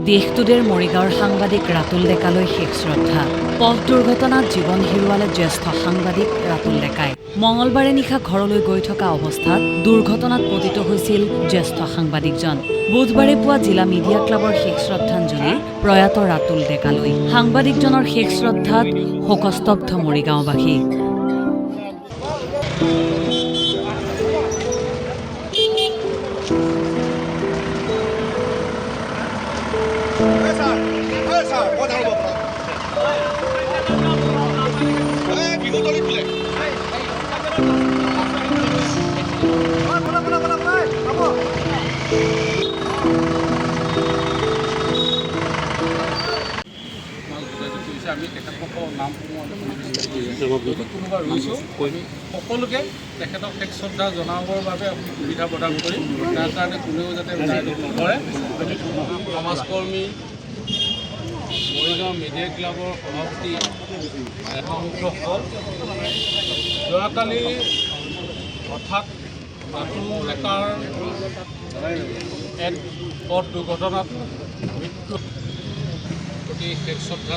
দেশটোদেৰ মৰিগাঁৱৰ সাংবাদিক ৰাতুল ডেকালৈ শেষ শ্ৰদ্ধা। পথ দুৰ্ঘটনাত জীৱন হেৰুৱালে জ্যেষ্ঠ সাংবাদিক ৰাতুল ডেকাই। মঙলবাৰে নিশা ঘৰলৈ গৈ থকা অৱস্থাত দুৰ্ঘটনাত পতিত হৈছিল জ্যেষ্ঠ সাংবাদিকজন। বুধবাৰে পুৱা জিলা মিডিয়া ক্লাবৰ শেষ শ্ৰদ্ধাঞ্জলি প্ৰয়াত ৰাতুল ডেকালৈ। সাংবাদিকজনৰ শেষ শ্ৰদ্ধাত শোকস্তব্ধ মৰিগাঁওবাসী। আমি তেখেতসকলৰ নাম কোনোবা ৰুইছোঁ সকলোকে তেখেতক শেষ শ্ৰদ্ধা জনাবৰ বাবে আপুনি সুবিধা প্ৰদান কৰিম। তাৰ কাৰণে কোনেও যাতে ৰাইজক নকৰে। সমাজকৰ্মী মৰিগাঁও মিডিয়া ক্লাবৰ সভাপতি সমগ্ৰসকল যোৱাকালি হঠাৎ ৰাতুল ডেকাৰ এক পথ দুৰ্ঘটনাত মৃত্যু প্ৰতি শেষ শ্ৰদ্ধা